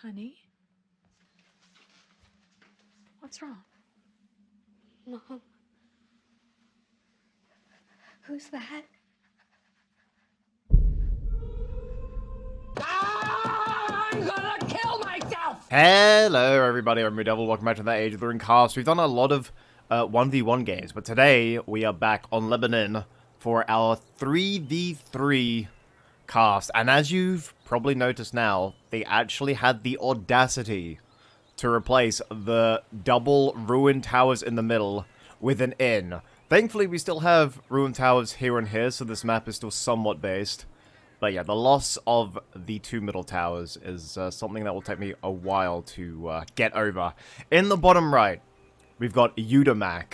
Honey? What's wrong? Mom. Who's that? I'm gonna kill myself! Hello everybody, I'm RuudDevil, welcome back to that Age of the Ring cast. We've done a lot of 1v1 games, but today we are back on Lebanon for our 3v3 cast. And as you've probably noticed now, they actually had the audacity to replace the double ruined towers in the middle with an inn. Thankfully we still have ruined towers here and here, so this map is still somewhat based. But yeah, the loss of the two middle towers is something that will take me a while to get over. In the bottom right, we've got RuudDevil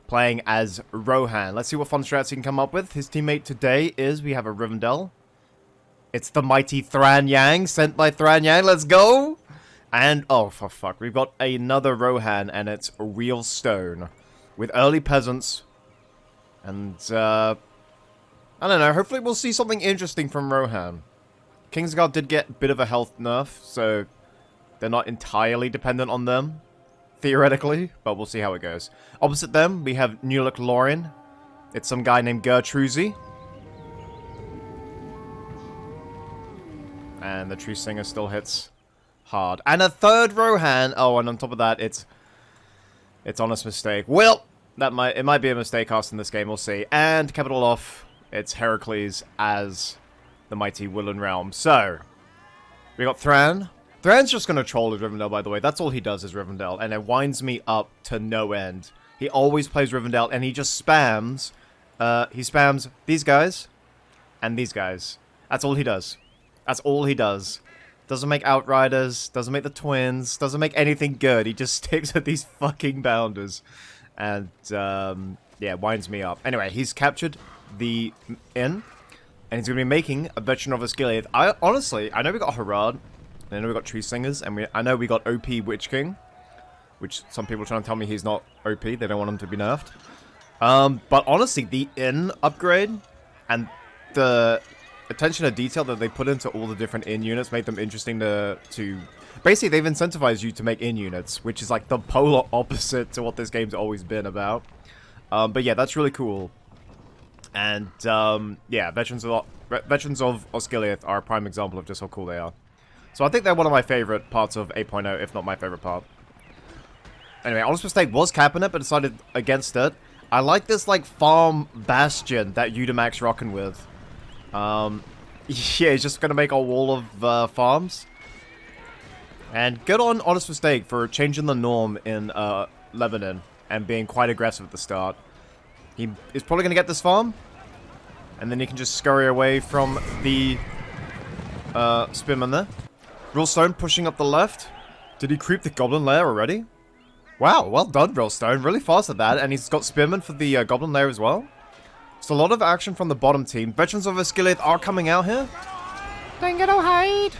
playing as Rohan. Let's see what fun strats he can come up with. His teammate today is, we have a RuudDevil. It's the mighty Thran Yang, sent by Thran Yang. Let's go! And, oh, for fuck, we've got another Rohan, and it's Real Stone. With early peasants. And, I don't know, hopefully we'll see something interesting from Rohan. Kingsguard did get a bit of a health nerf, so they're not entirely dependent on them, theoretically, but we'll see how it goes. Opposite them, we have New LOTR. It's some guy named Gertruzi. And the Tree Singer still hits hard. And a third Rohan! Oh, and on top of that, it's honest mistake. Well, it might be a mistake casting this game, we'll see. And capital off. It's Heracles as the mighty Willen Realm. So, we got Thran. Thran's just going to troll with Rivendell, by the way. That's all he does is Rivendell, and it winds me up to no end. He always plays Rivendell, and he just spams. He spams these guys and these guys. That's all he does. That's all he does. Doesn't make Outriders, doesn't make the Twins, doesn't make anything good. He just sticks with these fucking bounders. And, yeah, winds me up. Anyway, he's captured the inn, and he's going to be making a veteran of Osgiliath. Honestly, I know we got Harad, and I know we got Tree Singers, and I know we got OP Witch King, which some people are trying to tell me he's not OP, they don't want him to be nerfed. But honestly, the inn upgrade, and the attention to detail that they put into all the different inn units made them interesting to basically, they've incentivized you to make inn units, which is like the polar opposite to what this game's always been about. But yeah, that's really cool. And, yeah, Veterans of Osgiliath are a prime example of just how cool they are. So I think they're one of my favorite parts of 8.0, if not my favorite part. Anyway, Honest Mistake was capping it, but decided against it. I like this, like, farm bastion that RuudDevil's rocking with. Yeah, he's just gonna make a wall of, farms. And good on Honest Mistake for changing the norm in, Lebanon and being quite aggressive at the start. He is probably going to get this farm, and then he can just scurry away from the spearman there. Real Stone pushing up the left. Did he creep the Goblin Lair already? Wow, well done, Real Stone. Really fast at that, and he's got spearmen for the Goblin Lair as well. So a lot of action from the bottom team. Veterans of Osgiliath are coming out here. Don't get no hide.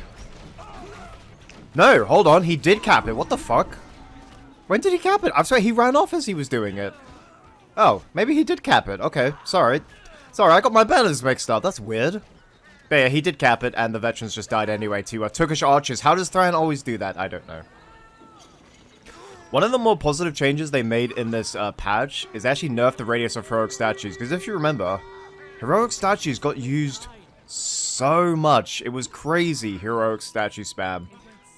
No, hold on. He did cap it. What the fuck? When did he cap it? I swear he ran off as he was doing it. Oh, maybe he did cap it. Okay, sorry. Sorry, I got my banners mixed up. That's weird. But yeah, he did cap it, and the veterans just died anyway to Turkish archers. How does Thran always do that? I don't know. One of the more positive changes they made in this patch is actually nerf the radius of heroic statues. Because if you remember, heroic statues got used so much. It was crazy heroic statue spam.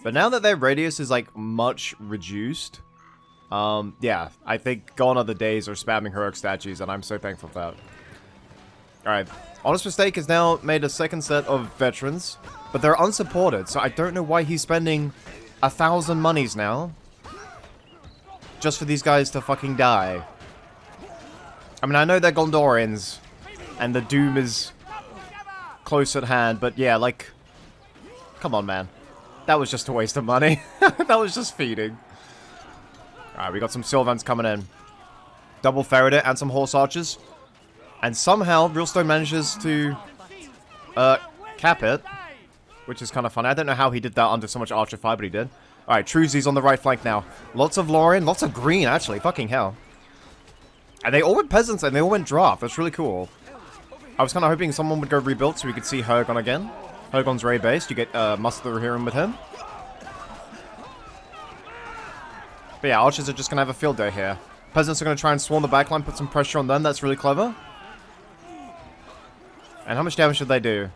But now that their radius is like much reduced, yeah, I think gone are the days of spamming heroic statues, and I'm so thankful for that. Alright, Honest Mistake has now made a second set of veterans, but they're unsupported, so I don't know why he's spending 1,000 monies now just for these guys to fucking die. I mean, I know they're Gondorians, and the doom is close at hand, but yeah, like, come on, man. That was just a waste of money. That was just feeding. Alright, we got some Sylvans coming in. Double Ferret and some Horse Archers. And somehow, Realstone manages to cap it. Which is kind of funny. I don't know how he did that under so much Archer fire, but he did. Alright, Truzy's on the right flank now. Lots of Lorien, lots of green, actually. Fucking hell. And they all went Peasants, and they all went Draft. That's really cool. I was kind of hoping someone would go Rebuilt so we could see Hergon again. Hergon's Ray based. You get Muster Heron with him. But yeah, archers are just going to have a field day here. Peasants are going to try and swarm the backline, put some pressure on them. That's really clever. And how much damage should they do?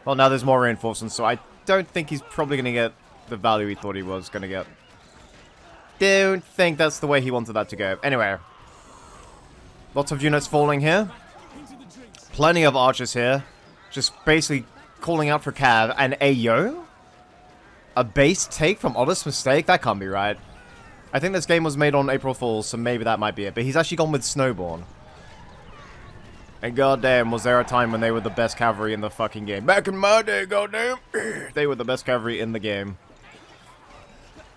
Well, now there's more reinforcements, so I don't think he's probably going to get the value he thought he was going to get. Don't think that's the way he wanted that to go. Anyway. Lots of units falling here. Plenty of archers here. Just basically calling out for Cav. And Ayo? A base take from Honest Mistake? That can't be right. I think this game was made on April Fool's, so maybe that might be it. But he's actually gone with Snowborn. And goddamn, was there a time when they were the best cavalry in the fucking game. Back in my day, goddamn. They were the best cavalry in the game.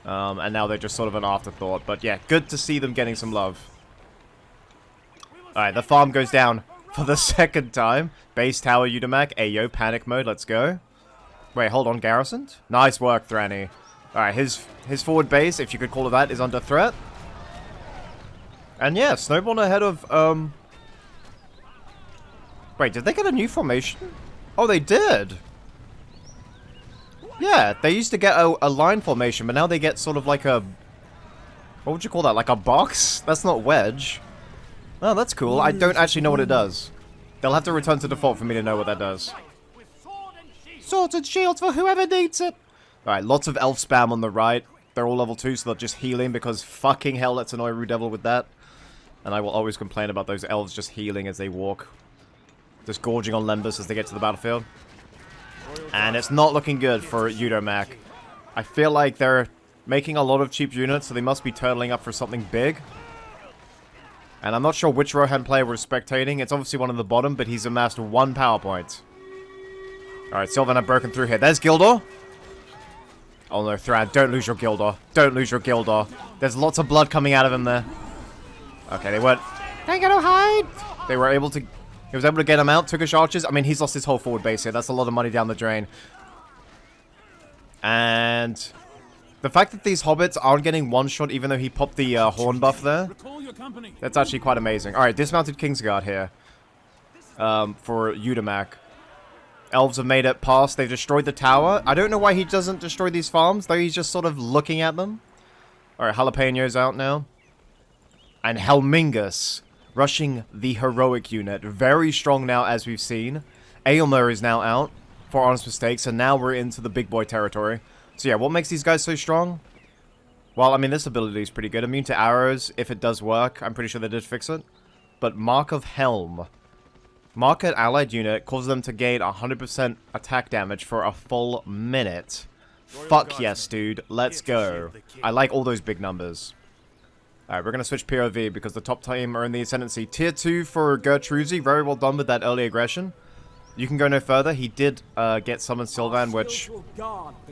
And now they're just sort of an afterthought. But yeah, good to see them getting some love. Alright, the farm goes down for the second time. Base tower Udamak. Ayo, panic mode, let's go. Wait, hold on, garrisoned? Nice work, Thranny. Alright, his forward base, if you could call it that, is under threat. And yeah, Snowborn ahead of, Wait, did they get a new formation? Oh, they did! Yeah, they used to get a line formation, but now they get sort of like a... What would you call that? Like a box? That's not wedge. Oh, that's cool. I don't actually know what it does. They'll have to return to default for me to know what that does. Swords and shields for whoever needs it! Alright, lots of elf spam on the right. They're all level 2, so they're just healing, because fucking hell, let's annoy RuudDevil with that. And I will always complain about those elves just healing as they walk. Just gorging on Lembas as they get to the battlefield. And it's not looking good for Udomak. I feel like they're making a lot of cheap units, so they must be turtling up for something big. And I'm not sure which Rohan player we're spectating. It's obviously one on the bottom, but he's amassed 1 power point. Alright, Sylvan have broken through here. There's Gildor. Oh no, Thran, don't lose your Gildor. Don't lose your Gildor. There's lots of blood coming out of him there. Okay, they weren't... They gotta hide! They were able to... He was able to get him out. Turkish archers. I mean, he's lost his whole forward base here. That's a lot of money down the drain. And... the fact that these hobbits aren't getting one-shot even though he popped the horn buff there. That's actually quite amazing. Alright, dismounted Kingsguard here. For Udamak. Elves have made it past. They've destroyed the tower. I don't know why he doesn't destroy these farms, though he's just sort of looking at them. Alright, Jalapeno's out now. And Helmingus rushing the heroic unit. Very strong now, as we've seen. Aylmer is now out for Honest Mistakes, and now we're into the big boy territory. So yeah, what makes these guys so strong? Well, I mean, this ability is pretty good. Immune to arrows, if it does work. I'm pretty sure they did fix it. But Mark of Helm. Mark an allied unit, causes them to gain 100% attack damage for a full minute. Fuck yes, dude. Let's go. I like all those big numbers. Alright, we're going to switch POV because the top team are in the ascendancy. Tier 2 for Gertruzi. Very well done with that early aggression. You can go no further. He did get Summon Sylvan, which...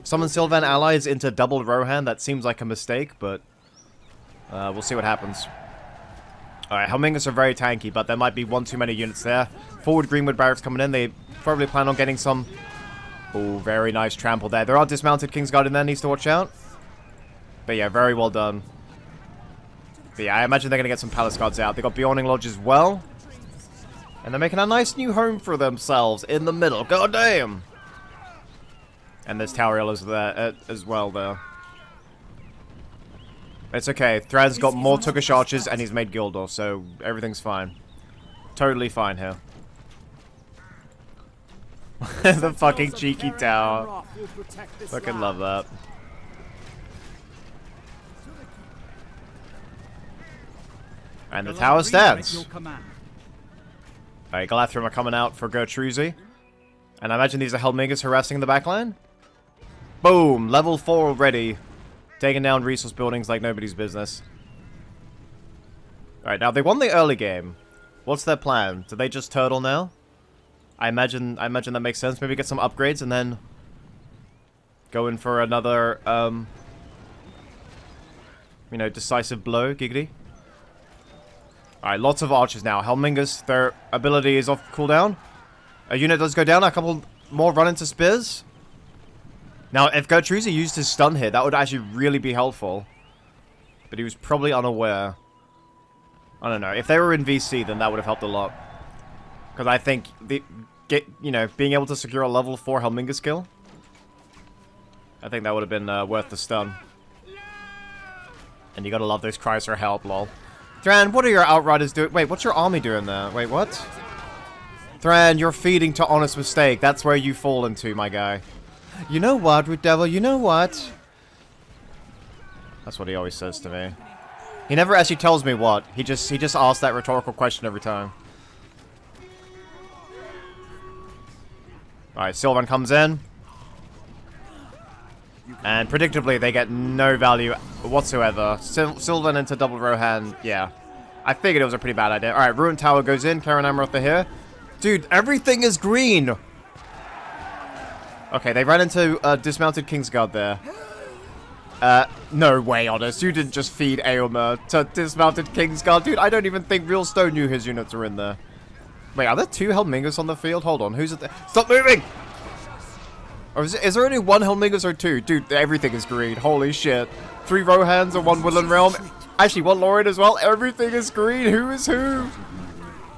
Summon Sylvan allies into double Rohan. That seems like a mistake, but... we'll see what happens. Alright, Helmingus are very tanky, but there might be one too many units there. Forward Greenwood Barracks coming in. They probably plan on getting some... Oh, very nice trample there. There are dismounted Kingsguard in there. Needs to watch out. But yeah, very well done. But yeah, I imagine they're going to get some Palace Guards out. They got Beyonding Lodge as well. And they're making a nice new home for themselves in the middle. God damn! And there's Tower Yellows there as well there. It's okay. Thrad's got more Turkish archers and he's made Gildor, so everything's fine. Totally fine here. The fucking cheeky tower. Fucking love that. And the tower stands. Alright, Galathrium are coming out for Gertruzi. And I imagine these are Helmingus harassing the backline. Boom! Level 4 already. Taking down resource buildings like nobody's business. Alright, now they won the early game. What's their plan? Do they just turtle now? I imagine that makes sense. Maybe get some upgrades and then go in for another, you know, decisive blow, giggity. Alright, lots of archers now. Helmingus, their ability is off cooldown. A unit does go down. A couple more run into spears. Now, if Gertruzi used his stun here, that would actually really be helpful. But he was probably unaware. I don't know. If they were in VC, then that would have helped a lot. Because I think, being able to secure a level 4 Helmingus kill, I think that would have been worth the stun. And you gotta love those cries for help, lol. Thran, what are your Outriders doing? Wait, what's your army doing there? Wait, what? Thran, you're feeding to honest mistake. That's where you fall into, my guy. You know what, RuudDevil? You know what? That's what he always says to me. He never actually tells me what. He just asks that rhetorical question every time. Alright, Sylvan comes in. And predictably, they get no value whatsoever. Sylvan into double Rohan, yeah. I figured it was a pretty bad idea. Alright, Ruined Tower goes in. Karen Amaroth are here. Dude, everything is green! Okay, they ran into dismounted Kingsguard there. No way, Honest. You didn't just feed Aomer to dismounted Kingsguard. Dude, I don't even think Real Stone knew his units are in there. Wait, are there 2 Helmingus on the field? Hold on, who's it there? Stop moving! Or is there only 1 Helmingus or 2? Dude, everything is green. Holy shit. 3 Rohans and 1 Woodland Realm. Actually, 1 Lorien as well. Everything is green. Who is who?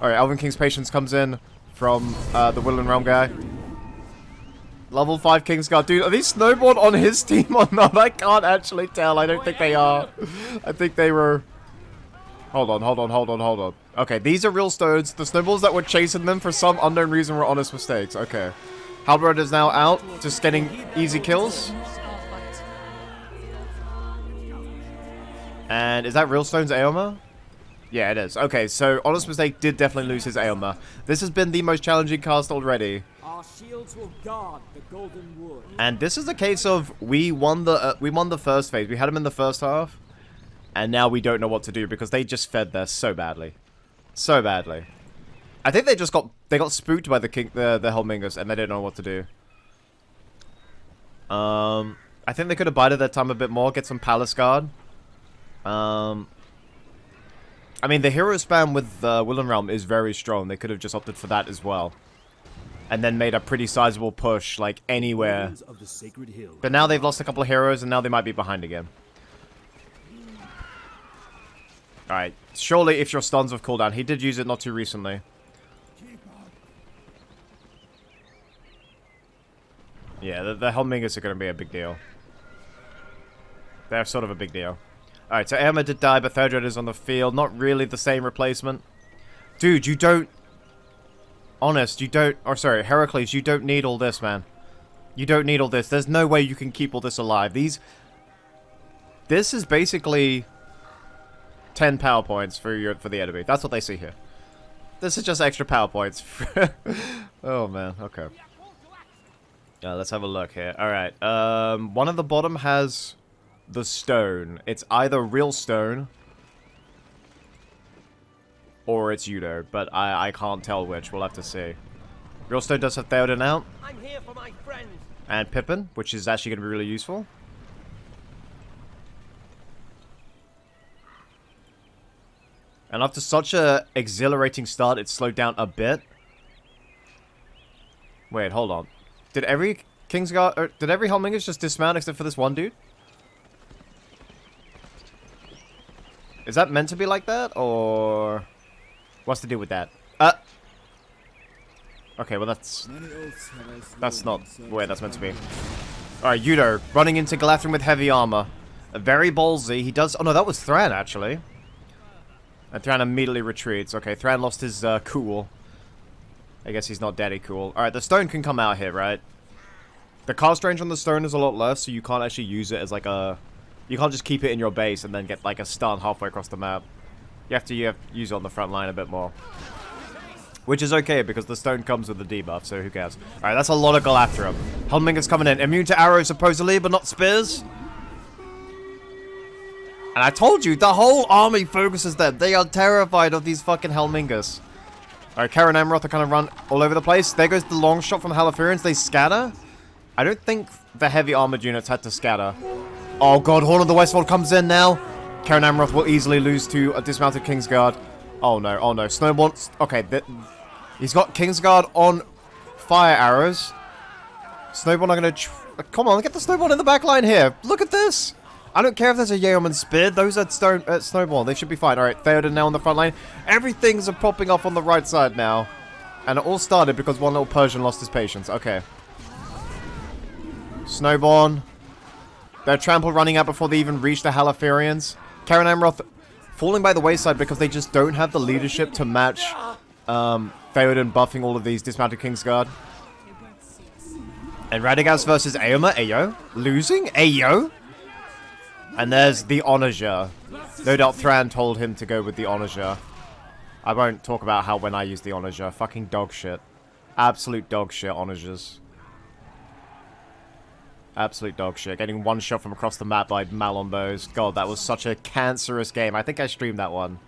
Alright, Elven King's Patience comes in from the Woodland Realm guy. Level 5 Kingsguard. Dude, are these Snowborn on his team or not? I can't actually tell. I don't think they are. I think they were... Hold on. Okay, these are real stones. The snowballs that were chasing them for some unknown reason were honest mistakes. Okay. Halberd is now out, just getting easy kills. And is that real stone's Aomer? Yeah, it is. Okay, so honest mistake did definitely lose his Aomer. This has been the most challenging cast already. Our shields will guard the golden wood. And this is a case of we won the first phase. We had him in the first half, and now we don't know what to do because they just fed there so badly, so badly. I think they just got spooked by the Helmingus, and they didn't know what to do. I think they could have bided their time a bit more, get some Palace Guard. I mean, the hero spam with Woodland Realm is very strong. They could have just opted for that as well. And then made a pretty sizable push, like, anywhere. But now they've lost a couple of heroes, and now they might be behind again. Alright, surely if your stuns have cooldown. He did use it not too recently. Yeah, the Helmingus are going to be a big deal. They're sort of a big deal. Alright, so Aomer did die, but Third Red is on the field. Not really the same replacement. Dude, you don't... Honest, you don't... Or sorry, Heracles, you don't need all this, man. You don't need all this. There's no way you can keep all this alive. This is basically 10 power points for the enemy. That's what they see here. This is just extra power points. Oh, man. Okay. Let's have a look here. Alright. One of the bottom has... the stone. It's either real stone or it's Udo, but I can't tell which. We'll have to see. Real stone does have Theoden out. I'm here for my friends. And Pippin, which is actually going to be really useful. And after such a exhilarating start, it's slowed down a bit. Wait, hold on. Did every Kingsguard, or did every Helmingus just dismount except for this one dude? Is that meant to be like that, or what's the deal with that? Okay, well that's not where that's meant to be. Alright, Udo, running into Galadhrim with heavy armor. Very ballsy. He does... Oh no, that was Thran, actually. And Thran immediately retreats. Okay, Thran lost his cool. I guess he's not daddy cool. Alright, the stone can come out here, right? The cast range on the stone is a lot less, so you can't actually use it as like a... You can't just keep it in your base and then get like a stun halfway across the map. You have to use it on the front line a bit more. Which is okay, because the stone comes with the debuff, so who cares? Alright, that's a lot of Galadhrim. Helmingus coming in. Immune to arrows, supposedly, but not spears. And I told you, the whole army focuses them. They are terrified of these fucking Helmingus. Alright, Karen Amaroth are kind of run all over the place. There goes the long shot from the Halathurians. They scatter. I don't think the heavy armored units had to scatter. Oh god, Horn of the Westfold comes in now. Karen Amaroth will easily lose to a dismounted Kingsguard. Oh no, oh no. Snowborn... Okay, he's got Kingsguard on fire arrows. Snowborn are going to... Come on, get the Snowborn in the back line here. Look at this. I don't care if there's a Yeoman Spear. Those are Snowborn. They should be fine. Alright, Theoden now on the front line. Everything's popping off on the right side now. And it all started because one little Persian lost his patience. Okay. Snowborn. They're trample running out before they even reach the Halathurians. Karen Amroth falling by the wayside because they just don't have the leadership to match Theoden buffing all of these dismounted Kingsguard. And Radagast versus Aomer. Ayo. Losing? Ayo. And there's the Onager. No doubt Thran told him to go with the Onager. I won't talk about how when I use the Onager. Fucking dog shit. Absolute dog shit, Onagers. Absolute dog shit. Getting one shot from across the map by Malonbows. God, that was such a cancerous game. I think I streamed that one.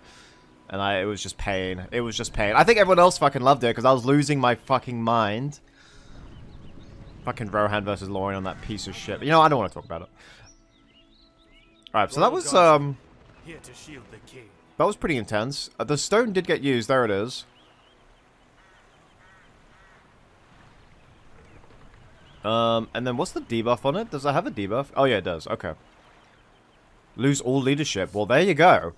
And it was just pain. It was just pain. I think everyone else fucking loved it because I was losing my fucking mind. Fucking Rohan versus Lorien on that piece of shit. You know, I don't want to talk about it. Alright, so that was, Here to shield the king. that was pretty intense. The stone did get used. There it is. And then what's the debuff on it? Does it have a debuff? Oh, yeah, it does. Okay. Lose all leadership. Well, there you go.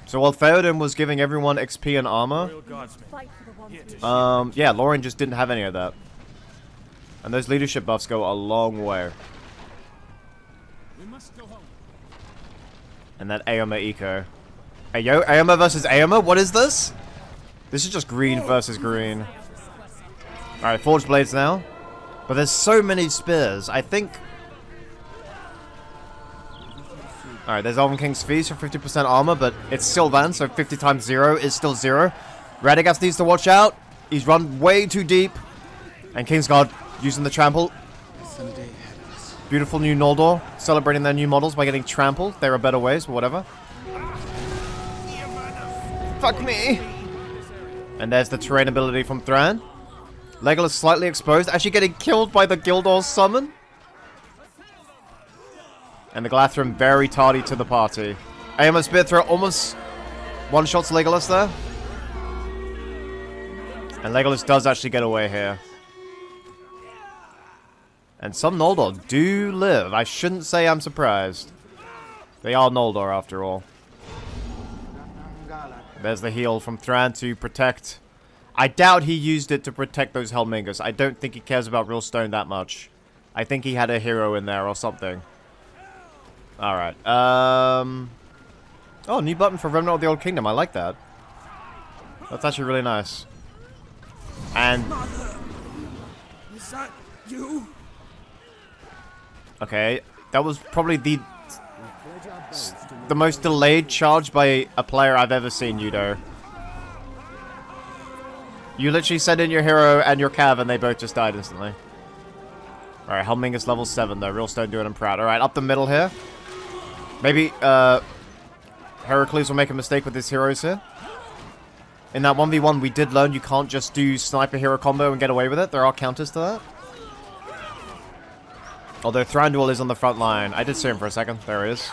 So while Theoden was giving everyone XP and armor, yeah, Lorien just didn't have any of that. And those leadership buffs go a long way. We must go home. And that Aomer eco. Hey, yo, Aomer versus Aomer? What is this? This is just green versus green. Alright, Forged Blades now. But there's so many spears. I think... Alright, there's Elven King's Feast for 50% armor, but it's Sylvan, so 50 times 0 is still 0. Radagast needs to watch out. He's run way too deep. And Kingsguard using the trample. Beautiful new Noldor, celebrating their new models by getting trampled. There are better ways, but whatever. Fuck me! And there's the terrain ability from Thran. Legolas slightly exposed, actually getting killed by the Gildor's summon. And the Glathrim very tardy to the party. Aomer Spear Throw almost one-shots Legolas there. And Legolas does actually get away here. And some Noldor do live. I shouldn't say I'm surprised. They are Noldor after all. There's the heal from Thran to protect. I doubt he used it to protect those Helmingers. I don't think he cares about real stone that much. I think he had a hero in there or something. Alright. Oh, new button for Remnant of the Old Kingdom. I like that. That's actually really nice. And... Is that you? Okay, that was probably the most delayed charge by a player I've ever seen, Yudo. You literally send in your hero and your cav and they both just died instantly. Alright, Helmingus level 7 though. Real stone doing him proud. Alright, up the middle here. Maybe Heracles will make a mistake with his heroes here. In that 1v1 we did learn you can't just do sniper hero combo and get away with it. There are counters to that. Although Thranduil is on the front line. I did see him for a second. There he is.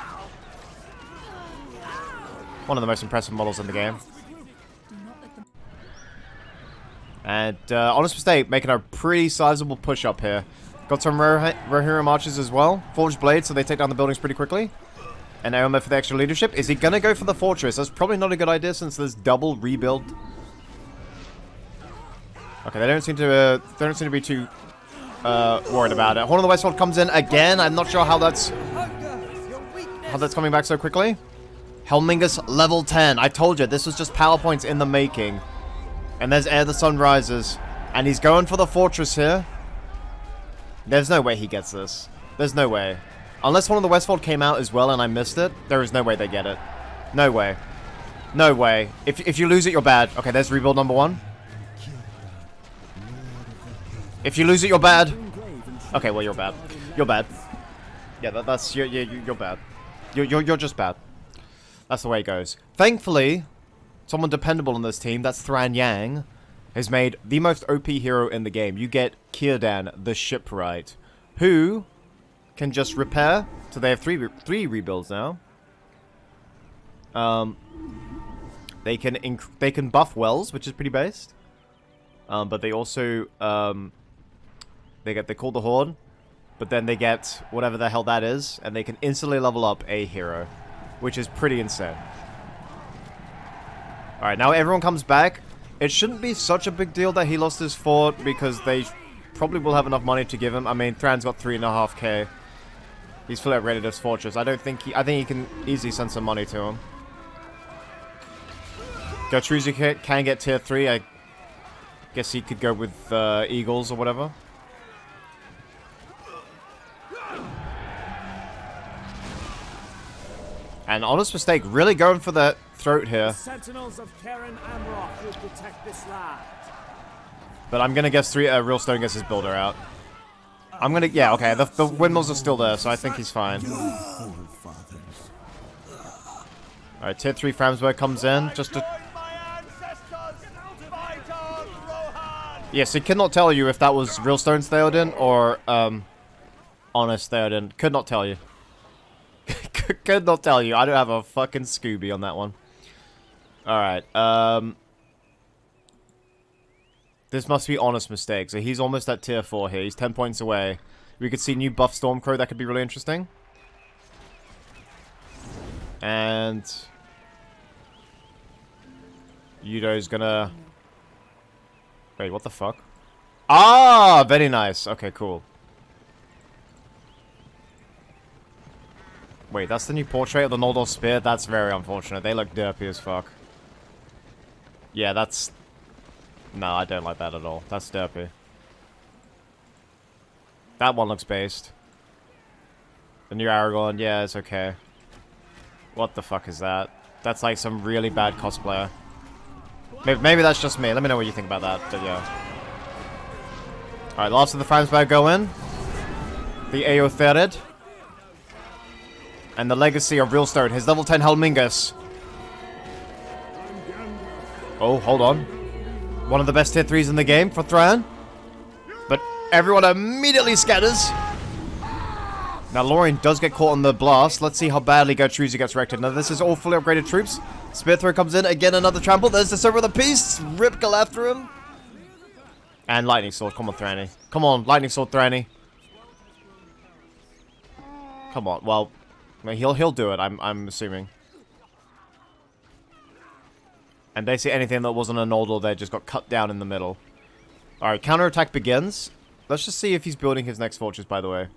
One of the most impressive models in the game. And Honest Mistake making a pretty sizable push up here. Got some Rohirrim Marches as well. Forged Blades, so they take down the buildings pretty quickly. And Aomer for the extra leadership. Is he going to go for the fortress? That's probably not a good idea since there's double rebuild. Okay, they don't seem to be too worried about it. Horn of the Westfold comes in again. I'm not sure how that's coming back so quickly. Helmingus level 10. I told you, this was just PowerPoints in the making. And there's Ere the Sun Rises. And he's going for the fortress here. There's no way he gets this. There's no way. Unless one of the Westfold came out as well and I missed it, there is no way they get it. No way. No way. If you lose it, you're bad. Okay, there's rebuild number 1. If you lose it, you're bad. Okay, well, you're bad. You're bad. Yeah, you're bad. You're just bad. That's the way it goes. Thankfully, someone dependable on this team, that's Thran Yang, has made the most OP hero in the game. You get Círdan, the Shipwright, who can just repair. So they have three rebuilds now. They can buff wells, which is pretty based. But they also they call the Horde, but then they get whatever the hell that is, and they can instantly level up a hero, which is pretty insane. Alright, now everyone comes back. It shouldn't be such a big deal that he lost his fort, because they probably will have enough money to give him. I mean, Thran's got 3.5k. He's fully upgraded his fortress. I think he can easily send some money to him. Gertrude can get tier 3. I guess he could go with Eagles or whatever. And honest mistake, really going for the throat here. The sentinels of Karen Amroth will protect this land. But I'm gonna guess Real Stone gets his builder out. I'm gonna, yeah, okay, the windmills are still there, so I think he's fine. Alright, tier 3 Framsburg comes in, just to... Yes, he cannot tell you if that was Real Stone's Theoden or, Honest Theoden. Could not tell you. Could not tell you. I don't have a fucking Scooby on that one. Alright, this must be honest mistake. So he's almost at tier 4 here. He's 10 points away. We could see new buff Stormcrow. That could be really interesting. And Yudo's gonna... Wait, what the fuck? Ah, very nice. Okay, cool. Wait, that's the new portrait of the Noldor Spear? That's very unfortunate. They look derpy as fuck. Yeah, that's... No, I don't like that at all. That's derpy. That one looks based. The new Aragorn, yeah, it's okay. What the fuck is that? That's like some really bad cosplayer. Maybe that's just me. Let me know what you think about that, but yeah. Alright, last of the Framsburg go in. The Eothered. And the legacy of Realstone, his level 10 Helmingus. Oh, hold on. One of the best tier 3s in the game for Thran. But everyone immediately scatters. Now, Lorien does get caught on the blast. Let's see how badly Gertrude gets wrecked. Now, this is all fully upgraded troops. Spear throw comes in. Again, another trample. There's the server of the Peace. Rip Galadhrim. And Lightning Sword. Come on, Thranny. Come on, Lightning Sword, Thranny. Come on. Well, he'll do it, I'm assuming. And basically anything that wasn't a Noldor there just got cut down in the middle. Alright, counterattack begins. Let's just see if he's building his next fortress, by the way.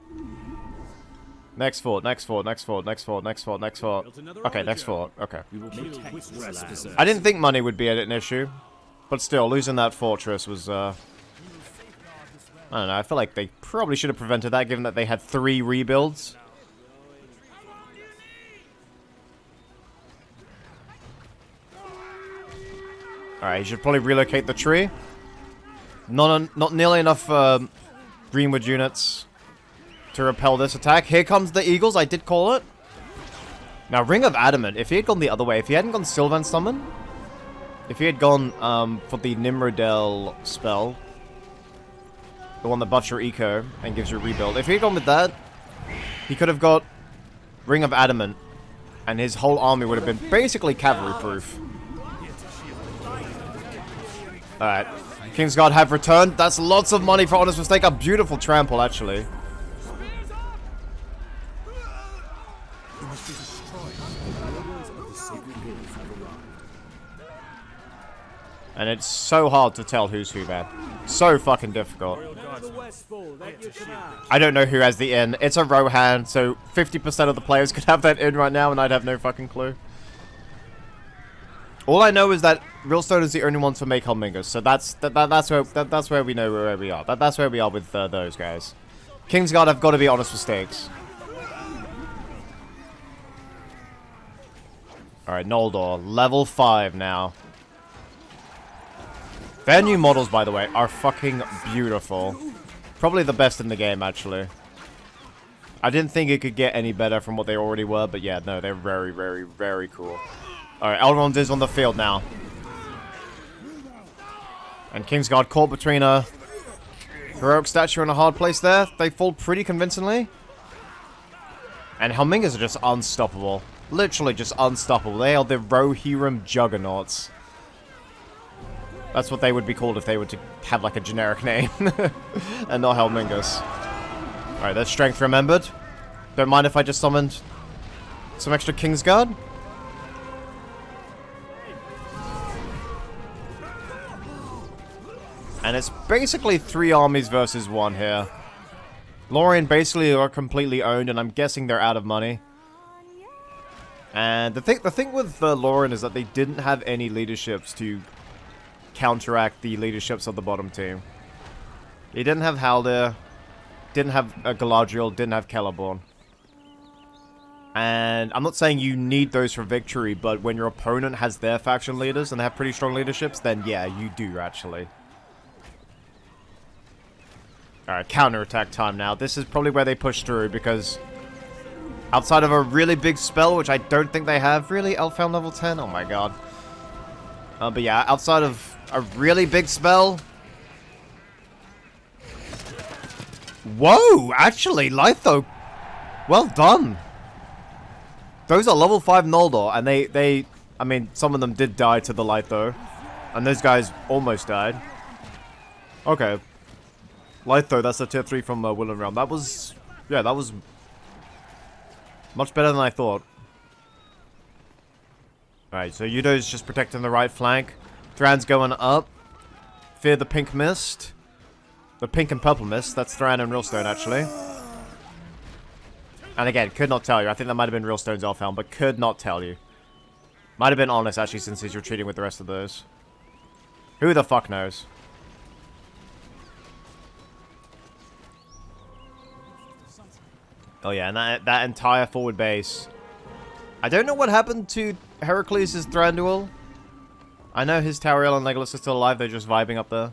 Next fort, next fort, next fort, next fort, next fort, next fort. Okay, next fort. Okay. I didn't think money would be an issue. But still, losing that fortress was, I don't know, I feel like they probably should have prevented that, given that they had 3 rebuilds. Alright, he should probably relocate the tree. Not nearly enough Greenwood units to repel this attack. Here comes the Eagles, I did call it. Now, Ring of Adamant, if he had gone the other way, if he hadn't gone Sylvan Summon, if he had gone for the Nimrodel spell, the one that buffs your eco and gives you a rebuild, if he had gone with that, he could have got Ring of Adamant, and his whole army would have been basically cavalry-proof. Alright, Kingsguard have returned. That's lots of money for honest mistake. A beautiful trample, actually. And it's so hard to tell who's who, man. So fucking difficult. I don't know who has the inn. It's a Rohan, so 50% of the players could have that inn right now, and I'd have no fucking clue. All I know is that Realstone is the only one to make Helmingus, so that's where we know where we are. That's where we are with those guys. Kingsguard have got to be honest mistakes. Alright, Noldor, level 5 now. Their new models, by the way, are fucking beautiful. Probably the best in the game, actually. I didn't think it could get any better from what they already were, but yeah, no, they're very, very, very cool. Alright, Elrond is on the field now. And Kingsguard caught between a heroic statue and a hard place there. They fall pretty convincingly. And Helmingas are just unstoppable. Literally just unstoppable. They are the Rohirrim juggernauts. That's what they would be called if they were to have like a generic name. And not Helmingas. Alright, there's strength remembered. Don't mind if I just summoned some extra Kingsguard. And it's basically 3 armies versus 1 here. Lorien basically are completely owned, and I'm guessing they're out of money. And the thing with Lorien is that they didn't have any leaderships to counteract the leaderships of the bottom team. They didn't have Haldir, didn't have Galadriel, didn't have Celeborn. And I'm not saying you need those for victory, but when your opponent has their faction leaders and they have pretty strong leaderships, then yeah, you do actually. Alright, counterattack time now. This is probably where they push through, because outside of a really big spell, which I don't think they have. Really? Elfhelm level 10? Oh my god. But yeah, outside of a really big spell. Whoa! Actually, Litho, well done. Those are level 5 Noldor, and I mean, some of them did die to the Litho. And those guys almost died. Okay. Litho, that's a tier 3 from Willen Realm. That was, yeah, that was much better than I thought. Alright, so Yudo's just protecting the right flank. Thran's going up. Fear the pink mist. The pink and purple mist. That's Thran and Realstone, actually. And again, could not tell you. I think that might have been Realstone's Elfhelm, but could not tell you. Might have been Honest, actually, since he's retreating with the rest of those. Who the fuck knows? Oh yeah, and that entire forward base. I don't know what happened to Heracles' Thranduil. I know his Tauriel and Legolas are still alive, they're just vibing up there.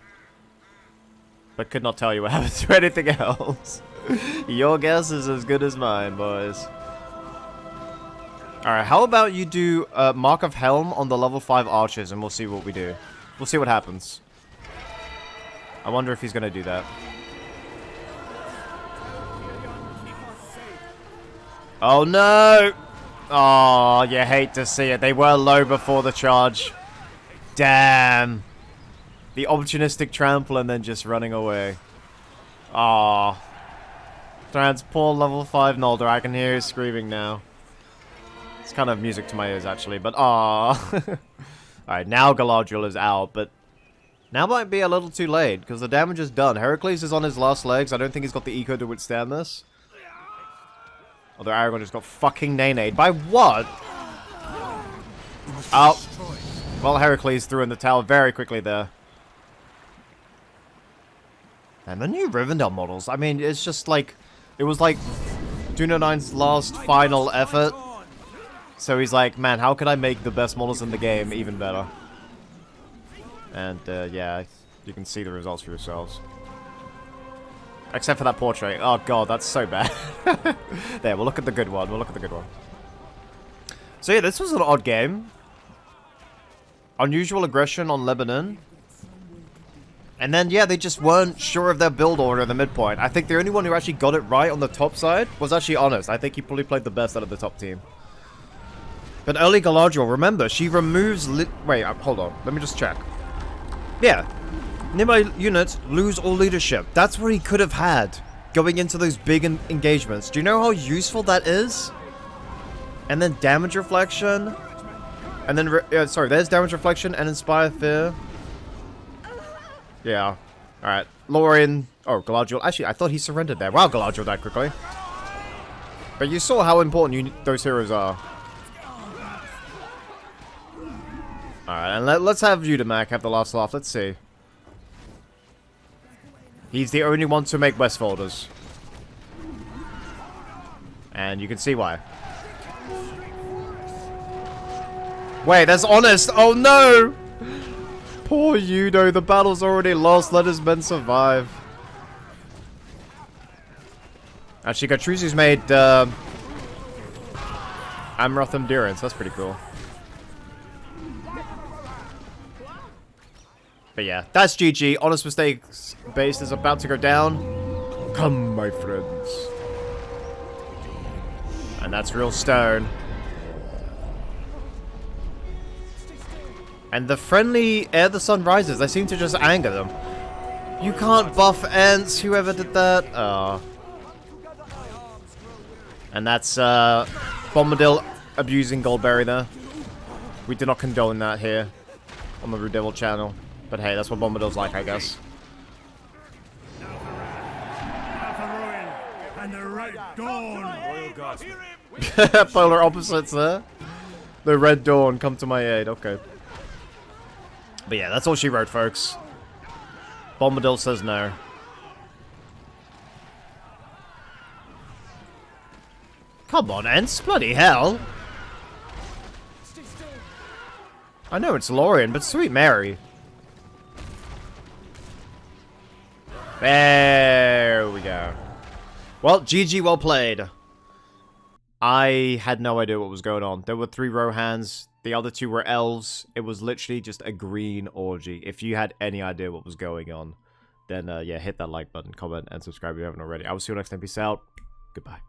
But could not tell you what happened to anything else. Your guess is as good as mine, boys. Alright, how about you do Mark of Helm on the level 5 archers, and we'll see what we do. We'll see what happens. I wonder if he's going to do that. Oh no! Oh, you hate to see it. They were low before the charge. Damn. The opportunistic trample and then just running away. Ah. Thran's poor level 5 Noldor. I can hear you screaming now. It's kind of music to my ears, actually, but ah. Alright, now Galadriel is out, but now might be a little too late, because the damage is done. Heracles is on his last legs. I don't think he's got the eco to withstand this. Although Aragorn just got fucking nay-nayed. By what? Oh. Well, Heracles threw in the towel very quickly there. And the new Rivendell models, I mean, it's just like... It was like Dunedain's last final effort. So he's like, man, how can I make the best models in the game even better? And, yeah, you can see the results for yourselves. Except for that portrait. Oh god, that's so bad. There, we'll look at the good one. We'll look at the good one. So yeah, this was an odd game. Unusual aggression on Lebanon. And then, yeah, they just weren't sure of their build order in the midpoint. I think the only one who actually got it right on the top side was actually Honest. I think he probably played the best out of the top team. But early Galadriel, remember, she removes... Wait, hold on. Let me just check. Yeah. Nearby units lose all leadership. That's what he could have had going into those big engagements. Do you know how useful that is? And then damage reflection. And then, sorry, there's damage reflection and inspire fear. Yeah. Alright. Lorien. Oh, Galadriel. Actually, I thought he surrendered there. Wow, Galadriel died quickly. But you saw how important those heroes are. Alright, and let's have Udamak have the last laugh. Let's see. He's the only one to make Westfolders. And you can see why. Wait, that's Honest! Oh no! Poor Udo, the battle's already lost. Let his men survive. Actually, Gatruzi's made Amroth Endurance. That's pretty cool. But yeah, that's GG. Honest Mistakes base is about to go down. Come, my friends. And that's real stone. And the friendly Ere the Sun Rises, they seem to just anger them. You can't buff Ents, whoever did that. Oh. And that's Bombadil abusing Goldberry there. We do not condone that here on the RuudDevil channel. But hey, that's what Bombadil's like, I guess. Red Dawn! Royal Guardsmen. Polar opposites there. The Red Dawn, come to my aid. Okay. But yeah, that's all she wrote, folks. Bombadil says no. Come on, Ents. Bloody hell. I know it's Lorien, but sweet Mary. There we go. Well, GG, well played. I had no idea what was going on. There were 3 Rohans. The other 2 were elves. It was literally just a green orgy. If you had any idea what was going on, then yeah, hit that like button, comment, and subscribe if you haven't already. I will see you next time. Peace out. Goodbye.